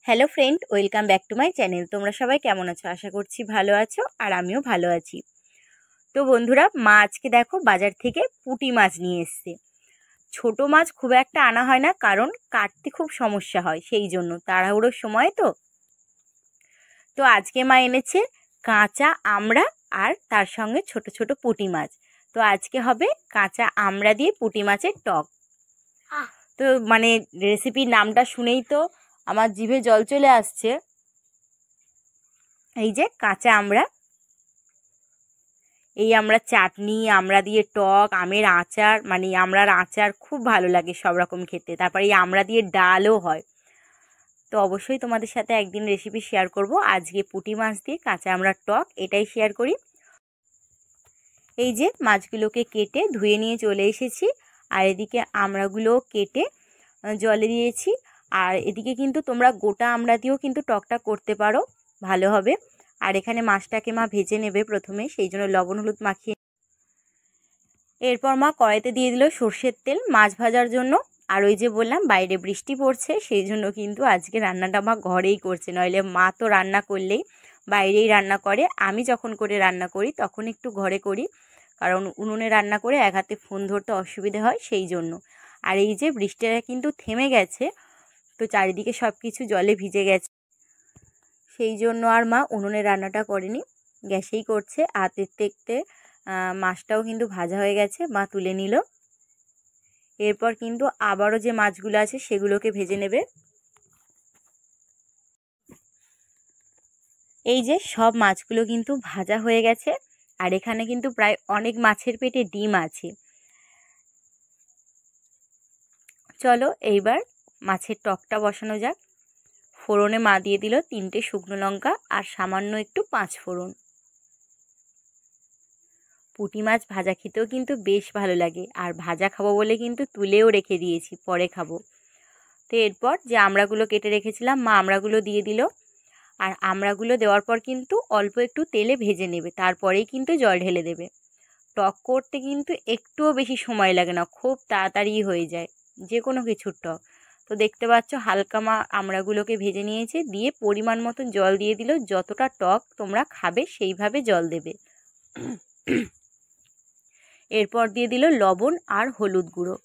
Hello friend, welcome back to my channel. তোমরা সবাই কেমন আছো? আশা করছি ভালো আছো, আর আমিও ভালো আছি। তো বন্ধুরা, মা আজকে দেখো বাজার থেকে পুঁটি মাছ নিয়ে এসছে। ছোট মাছ খুব একটা আনা হয় না, কারণ কাটতে খুব সমস্যা হয়, সেই জন্য তাড়াহুড়োর সময় তো আজকে মা এনেছে কাঁচা আমড়া আর তার সঙ্গে ছোট ছোট পুঁটি মাছ। তো আজকে হবে কাঁচা আমড়া দিয়ে পুঁটি মাছের টক। তো মানে রেসিপির নামটা শুনেই তো আমার জিভে জল চলে আসছে। এই যে কাঁচা আমড়া, এই আমরা চাটনি, আমড়া দিয়ে টক, আমের আচার, মানে আমড়ার আচার খুব ভালো লাগে সব রকম খেতে। তারপরে এই আমড়া দিয়ে ডালও হয়। তো অবশ্যই তোমাদের সাথে একদিন রেসিপি শেয়ার করব। আজকে পুঁটি মাছ দিয়ে কাঁচা আমড়ার টক, এটাই শেয়ার করি। এই যে মাছগুলোকে কেটে ধুয়ে নিয়ে চলে এসেছি, আর এদিকে আমড়াগুলো কেটে জলে দিয়েছি। আর এদিকে কিন্তু তোমরা গোটা আমড়া দিয়েও কিন্তু টকটা করতে পারো, ভালো হবে। আর এখানে মাছটাকে মা ভেজে নেবে প্রথমে, সেই জন্য লবণ হলুদ মাখিয়ে। এরপর মা কড়াইতে দিয়ে দিল সর্ষের তেল মাছ ভাজার জন্য। আর ওই যে বললাম বাইরে বৃষ্টি পড়ছে, সেই জন্য কিন্তু আজকে রান্নাটা মা ঘরেই করছে, নইলে মা তো রান্না করলেই বাইরেই রান্না করে। আমি যখন করে রান্না করি তখন একটু ঘরে করি, কারণ উনুনে রান্না করে এক হাতে ফোন ধরতে অসুবিধে হয়, সেই জন্য। আর এই যে বৃষ্টিটা কিন্তু থেমে গেছে, তো চারিদিকে সব কিছু জলে ভিজে গেছে, সেই জন্য আর মা উনুনে রান্নাটা করেনি, গ্যাসেই করছে। আর দেখতে দেখতে মাছটাও কিন্তু ভাজা হয়ে গেছে, মা তুলে নিল। এরপর কিন্তু আবারও যে মাছগুলো আছে সেগুলোকে ভেজে নেবে। এই যে সব মাছগুলো কিন্তু ভাজা হয়ে গেছে, আর এখানে কিন্তু প্রায় অনেক মাছের পেটে ডিম আছে। চলো এইবার মাছের টকটা বসানো যাক। ফোড়নে মা দিয়ে দিল 3টে শুকনো লঙ্কা আর সামান্য একটু 5 ফোড়ন। পুঁটি মাছ ভাজা খেতেও কিন্তু বেশ ভালো লাগে, আর ভাজা খাবো বলে কিন্তু তুলেও রেখে দিয়েছি, পরে খাবো। তো এরপর যে আমড়াগুলো কেটে রেখেছিলাম, মা আমড়াগুলো দিয়ে দিল। আর আমড়াগুলো দেওয়ার পর কিন্তু অল্প একটু তেলে ভেজে নেবে, তারপরেই কিন্তু জল ঢেলে দেবে। টক করতে কিন্তু একটুও বেশি সময় লাগে না, খুব তাড়াতাড়ি হয়ে যায় যে কোনো কিছুর টক। তো দেখতে পাচ্ছ হালকা মা আমড়াগুলোকে ভেজে নিয়েছে, দিয়ে পরিমাণ মতন জল দিয়ে দিল। যতটা টক তোমরা খাবে সেইভাবে জল দেবে। এরপর দিয়ে দিল লবণ আর হলুদ গুঁড়ো।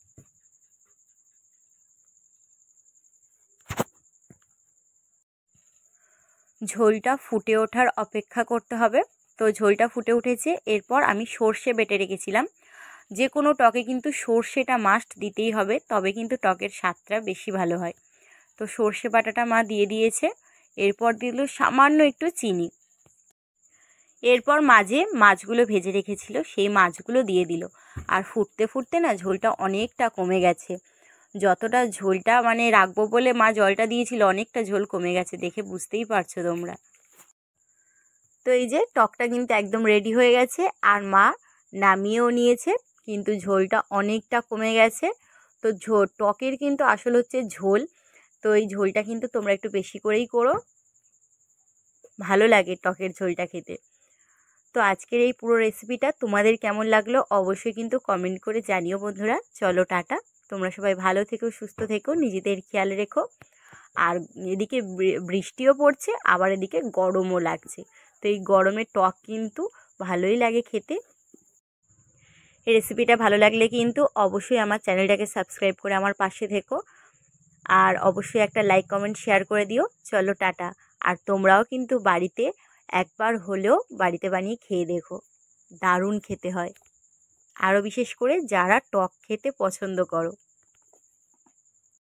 ঝোলটা ফুটে ওঠার অপেক্ষা করতে হবে। তো ঝোলটা ফুটে উঠেছে, এরপর আমি সর্ষে বেটে রেখেছিলাম। যে কোনো টকে কিন্তু সর্ষেটা মাস্ট দিতেই হবে, তবে কিন্তু টকের স্বাদটা বেশি ভালো হয়। তো সর্ষে বাটাটা মা দিয়ে দিয়েছে। এরপর দিল সামান্য একটু চিনি। এরপর মাঝে মাছগুলো ভেজে রেখেছিল সেই মাছগুলো দিয়ে দিল। আর ফুটতে ফুটতে না ঝোলটা অনেকটা কমে গেছে। যতটা ঝোলটা মানে রাখবো বলে মা জলটা দিয়েছিল, অনেকটা ঝোল কমে গেছে, দেখে বুঝতেই পারছো তোমরা। তো এই যে টকটা কিন্তু একদম রেডি হয়ে গেছে, আর মা নামিয়েও নিয়েছে, কিন্তু ঝোলটা অনেকটা কমে গেছে। তো টকের কিন্তু আসল হচ্ছে ঝোল। তো এই ঝোলটা কিন্তু তোমরা একটু বেশি করেই করো, ভালো লাগে টকের ঝোলটা খেতে। তো আজকের এই পুরো রেসিপিটা তোমাদের কেমন লাগলো অবশ্যই কিন্তু কমেন্ট করে জানিও বন্ধুরা। চলো টাটা, তোমরা সবাই ভালো থেকো, সুস্থ থেকো, নিজেদের খেয়াল রেখো। আর এদিকে বৃষ্টিও পড়ছে, আবার এদিকে গরমও লাগছে। তো এই গরমে টক কিন্তু ভালোই লাগে খেতে। এই রেসিপিটা ভালো লাগলে কিন্তু অবশ্যই আমার চ্যানেলটাকে সাবস্ক্রাইব করে আমার পাশে থেকো, আর অবশ্যই একটা লাইক কমেন্ট শেয়ার করে দিও। চলো টাটা। আর তোমরাও কিন্তু বাড়িতে একবার হলেও বাড়িতে বানিয়ে খেয়ে দেখো, দারুণ খেতে হয়। আরও বিশেষ করে যারা টক খেতে পছন্দ করো।